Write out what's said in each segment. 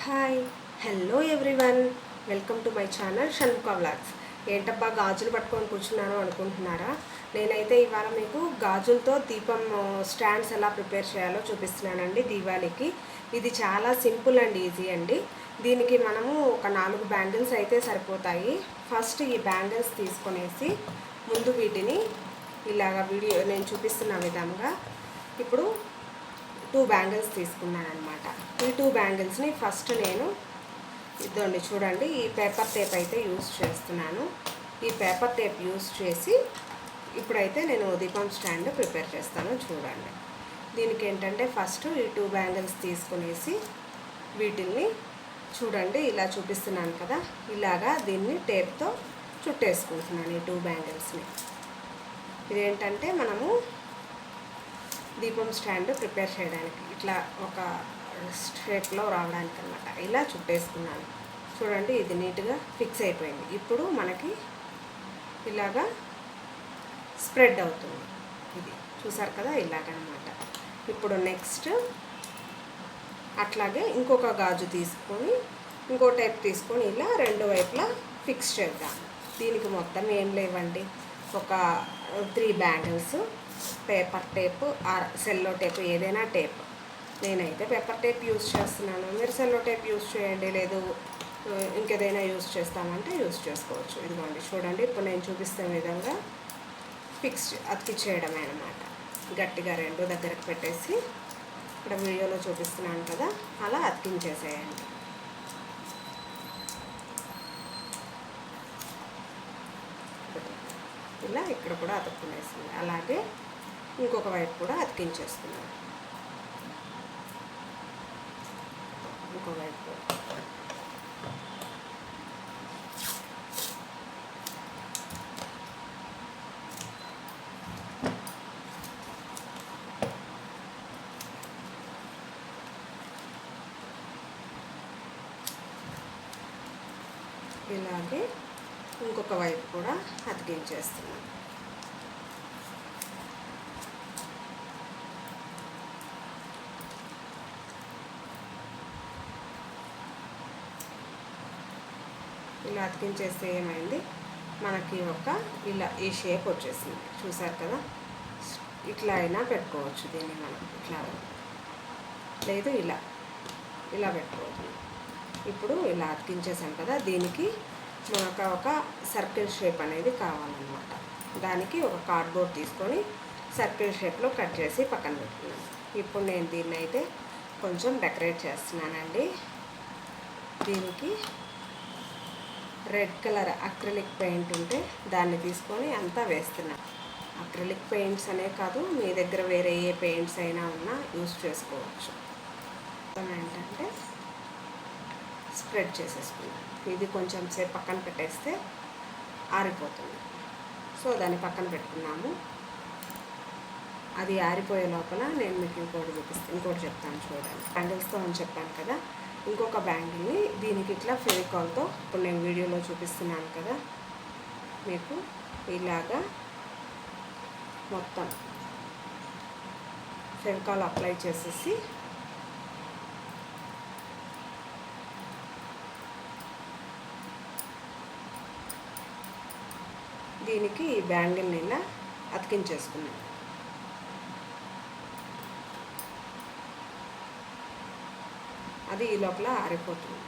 Hi hello everyone, welcome to my channel Shanmukha vlogs. ఏంటబ్బా గాజులు పట్టుకొని కూర్చున్నాను అనుకుంటున్నారా? నేనైతే ఇవాళ మీకు గాజులతో దీపం స్టాండ్స్ ఎలా ప్రిపేర్ చేయాలో చూపిస్తున్నానండి దీవాళికి. ఇది చాలా సింపుల్ అండ్ ఈజీ అండి. దీనికి మనము ఒక 4 బ్యాంగిల్స్ అయితే సరిపోతాయి. ఫస్ట్ ఈ బ్యాంగిల్స్ తీసుకొనేసి ముందు వీటిని ఇలాగ వీడియో నేను చూపిస్తున్న విధంగా ఇప్పుడు 2 బ్యాంగిల్స్ తీసుకున్నాను అనమాట. ఈ 2 బ్యాంగిల్స్ని ఫస్ట్ నేను ఇదండి చూడండి, ఈ పేపర్ టేప్ అయితే యూస్ చేస్తున్నాను. ఈ పేపర్ టేప్ యూస్ చేసి ఇప్పుడైతే నేను దీపం స్టాండ్ ప్రిపేర్ చేస్తాను చూడండి. దీనికి ఏంటంటే ఫస్ట్ ఈ 2 బ్యాంగిల్స్ తీసుకునేసి వీటిల్ని చూడండి ఇలా చూపిస్తున్నాను కదా, ఇలాగా దీన్ని టేప్తో చుట్టేసుకుంటున్నాను ఈ 2 బ్యాంగిల్స్ని. ఇదేంటంటే మనము దీపం స్టాండ్ ప్రిపేర్ చేయడానికి ఇట్లా ఒక షేప్లో రావడానికి అనమాట. ఇలా చుట్టేసుకున్నాను చూడండి, ఇది నీట్గా ఫిక్స్ అయిపోయింది. ఇప్పుడు మనకి ఇలాగా స్ప్రెడ్ అవుతుంది, ఇది చూసారు కదా ఇలాగనమాట. ఇప్పుడు నెక్స్ట్ అట్లాగే ఇంకొక గాజు తీసుకొని ఇంకో టైప్ తీసుకొని ఇలా 2 వైపులా ఫిక్స్ చేద్దాం. దీనికి మొత్తం ఏం లేవండి, ఒక 3 బ్యాంగిల్స్, పేపర్ టేప్ ఆర్ సెల్లో టేప్, ఏదైనా టేప్. నేనైతే పేపర్ టేప్ యూస్ చేస్తున్నాను, మీరు సెల్లో టేప్ యూస్ చేయండి, లేదు ఇంకేదైనా యూస్ చేస్తామంటే యూస్ చేసుకోవచ్చు. ఇదిగోండి చూడండి, ఇప్పుడు నేను చూపిస్తున్న విధంగా ఫిక్స్ అతికిచ్చేయడమే అనమాట. గట్టిగా 2 దగ్గరకు పెట్టేసి ఇక్కడ వీడియోలో చూపిస్తున్నాను కదా, అలా అతికించేసేయండి. ఇలా ఇక్కడ కూడా అతుక్కునేసింది. అలాగే ఇంకొక వైపు కూడా అతికించేస్తున్నాను, ఇంకో వైపు. ఇలాగే ఇంకొక వైపు కూడా అతికించేస్తున్నాను. ఇలా అతికించేస్తే ఏమైంది, మనకి ఇలా ఈ షేప్ వచ్చేసింది. చూసారు కదా, ఇట్లా అయినా పెట్టుకోవచ్చు దీన్ని మనం, ఇట్లా లేదు ఇలా ఇలా పెట్టుకోవచ్చు. ఇప్పుడు ఇలా అతికించేసాం కదా, దీనికి మనకు ఒక సర్కిల్ షేప్ అనేది కావాలన్నమాట. దానికి ఒక కార్డ్బోర్డ్ తీసుకొని సర్కిల్ షేప్లో కట్ చేసి పక్కన పెట్టుకున్నాను. ఇప్పుడు నేను దీన్ని అయితే కొంచెం డెకరేట్ చేస్తున్నానండి. దీనికి రెడ్ కలర్ అక్రిలిక్ పెయింట్ ఉంటే దాన్ని తీసుకొని అంతా వేస్తున్నాను. అక్రిలిక్ పెయింట్స్ అనే కాదు, మీ దగ్గర వేరే ఏ పెయింట్స్ అయినా ఉన్నా యూస్ చేసుకోవచ్చు. ఏంటంటే స్ప్రెడ్ చేసేసుకున్నాను. ఇది కొంచెం సేపు పక్కన పెట్టేస్తే ఆరిపోతుంది. సో దాన్ని పక్కన పెట్టుకున్నాము. అది ఆరిపోయే లోపల నేను మీకు ఇంకోటి చెప్తాను చూడండి. బ్యాంగిల్స్తో అని చెప్పాను కదా, ఇంకొక బ్యాంగిల్ని దీనికి ఇట్లా ఫెవికాల్తో ఇప్పుడు నేను వీడియోలో చూపిస్తున్నాను కదా మీకు, ఇలాగా మొత్తం ఫెవికాల్ అప్లై చేసేసి దీనికి ఈ బ్యాంగిల్ని ఇలా అతికించేసుకున్నాను. అది ఈ లోపల ఆరిపోతుంది.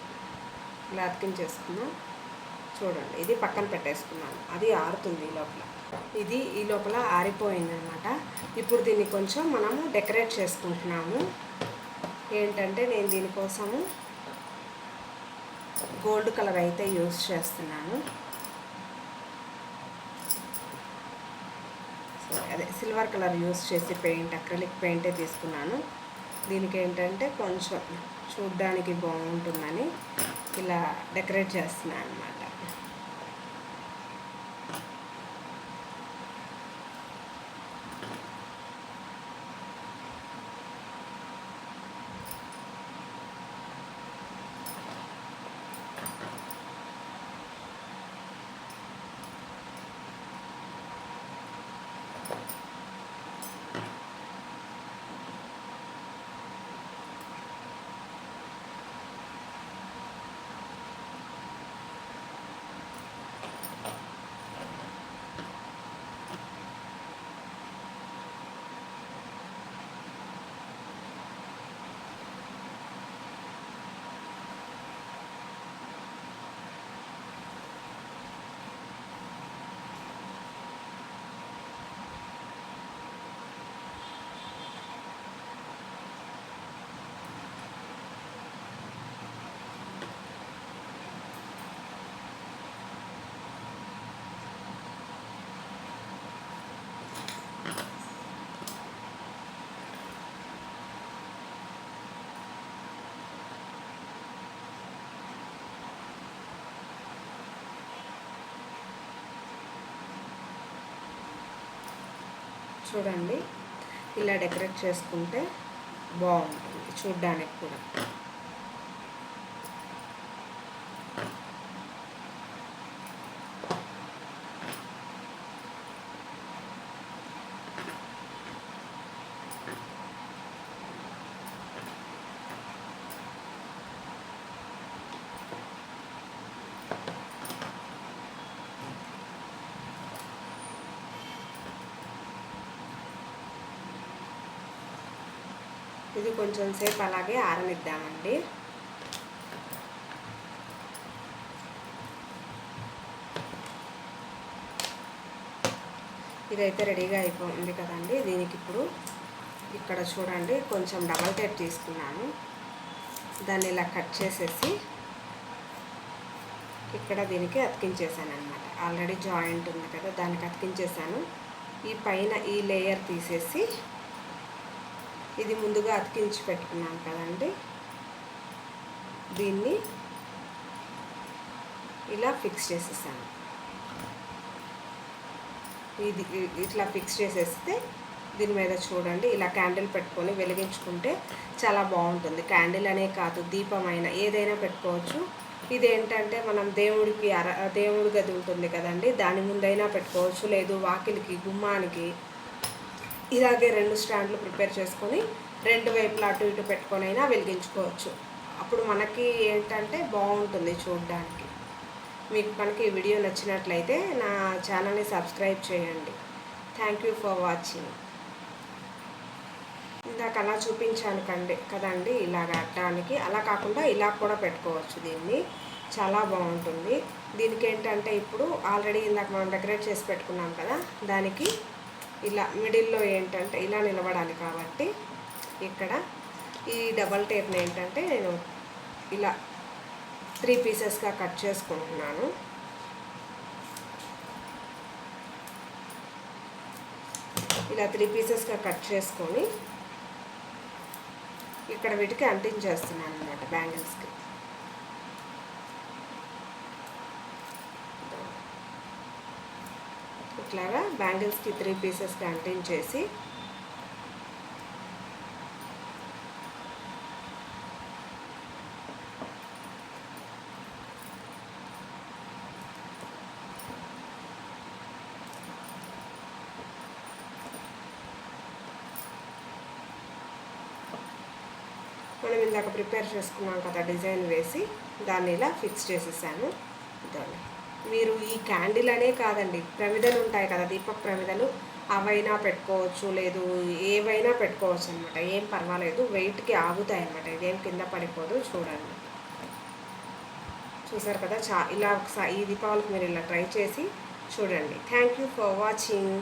ఇలా అతికించేసుకున్నాం చూడండి. ఇది పక్కన పెట్టేసుకున్నాను, అది ఆరుతుంది ఈ లోపల. ఇది ఈ లోపల ఆరిపోయిందనమాట. ఇప్పుడు దీన్ని కొంచెం మనము డెకరేట్ చేసుకుంటున్నాము. ఏంటంటే నేను దీనికోసము గోల్డ్ కలర్ అయితే యూస్ చేస్తున్నాను. అదే సిల్వర్ కలర్ యూస్ చేసి పెయింట్, అక్రిలిక్ పెయింటే తీసుకున్నాను. దీనికి ఏంటంటే కొంచెం చూడ్డానికి బాగుంటుందని ఇలా డెకరేట్ చేస్తున్నాను అన్నమాట. చూడండి, ఇలా డెకరేట్ చేసుకుంటే బాగుంటుంది చూడ్డానికి కూడా. ఇది కొంచెం సేపు అలాగే ఆరనిద్దామండి. ఇదైతే రెడీగా అయిపోయింది కదండి. దీనికి ఇప్పుడు ఇక్కడ చూడండి కొంచెం డబల్ టేప్ తీసుకున్నాను. దాన్ని ఇలా కట్ చేసేసి ఇక్కడ దీనికి అతికించేసాను అనమాట. ఆల్రెడీ జాయింట్ ఉంది కదా, దానికి అతికించేసాను. ఈ పైన ఈ లేయర్ తీసేసి ఇది ముందుగా అతికించి పెట్టుకున్నాను కదండి, దీన్ని ఇలా ఫిక్స్ చేసేసాను. ఇది ఇట్లా ఫిక్స్ చేసేస్తే దీని మీద చూడండి ఇలా క్యాండిల్ పెట్టుకొని వెలిగించుకుంటే చాలా బాగుంటుంది. క్యాండిల్ అనే కాదు, దీపమైనా ఏదైనా పెట్టుకోవచ్చు. ఇదేంటంటే మనం దేవుడి గది ఉంటుంది కదండి, దాని ముందైనా పెట్టుకోవచ్చు, లేదు వాకిలికి గుమ్మానికి ఇలాగే 2 స్టాండ్లు ప్రిపేర్ చేసుకొని 2 వైపులా అటు ఇటు పెట్టుకొని అయినా వెలిగించుకోవచ్చు. అప్పుడు మనకి ఏంటంటే బాగుంటుంది చూడడానికి. మీకు కనుక ఈ వీడియో నచ్చినట్లయితే నా ఛానల్ని సబ్స్క్రైబ్ చేయండి. Thank you for watching. ఇందాక అలా చూపించాను కదండి, ఇలాగ అడ్డానికి. అలా కాకుండా ఇలా కూడా పెట్టుకోవచ్చు, దీన్ని చాలా బాగుంటుంది. దీనికి ఏంటంటే ఇప్పుడు ఆల్రెడీ ఇందాక మనం డెకరేట్ చేసి పెట్టుకున్నాం కదా, దానికి ఇలా మిడిల్లో ఏంటంటే ఇలా నిలబడాలి కాబట్టి ఇక్కడ ఈ డబల్ టేప్ని ఏంటంటే నేను ఇలా 3 పీసెస్గా కట్ చేసుకుంటున్నాను. ఇలా 3 పీసెస్గా కట్ చేసుకొని ఇక్కడ వీటికి అంటించేస్తున్నాను అన్నమాట, బ్యాంగిల్స్కి. ఇట్లాగా బ్యాంగిల్స్కి 3 పీసెస్గా అంటించేసి మనం ఇందాక ప్రిపేర్ చేసుకున్నాం కదా డిజైన్ వేసి, దాన్ని ఇలా ఫిక్స్ చేసేసాను. దాన్ని మీరు ఈ క్యాండిల్ అనే కాదండి, ప్రమిదలు ఉంటాయి కదా, దీపక్ ప్రమిదలు, అవైనా పెట్టుకోవచ్చు, లేదు ఏవైనా పెట్టుకోవచ్చు అనమాట. ఏం పర్వాలేదు, వెయిట్కి ఆగుతాయి అన్నమాట, ఇదేం కింద పడిపోదు. చూడండి, చూసారు కదా. ఇలా ఒకసారి ఈ దీపావళికి మీరు ఇలా ట్రై చేసి చూడండి. Thank you for watching.